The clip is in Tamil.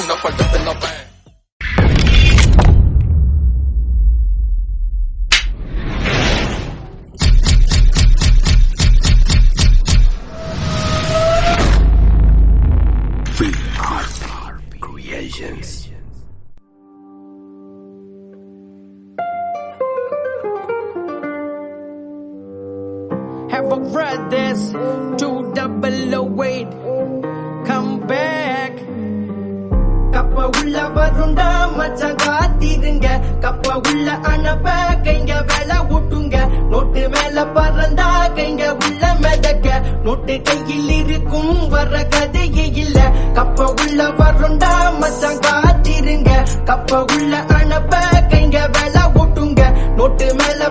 உன்னை பட்டத்தை நப்பேன். Creations. Have a read this 2008 come back. கப்ப உள்ள வருண்டா மச்சான் காத்திருங்க, கப்ப உள்ள அனுப்ப கைங்க வேலை விட்டுங்க, நோட்டு மேல பறந்தா கைங்க உள்ள மிதக்க, நோட்டு கையில் இருக்கும் வர கதையே இல்ல. கப்ப உள்ள வருண்டா மச்சான் காத்திருங்க, கப்ப உள்ள அனுப்ப கைங்க வேலை விட்டுங்க, நோட்டு மேல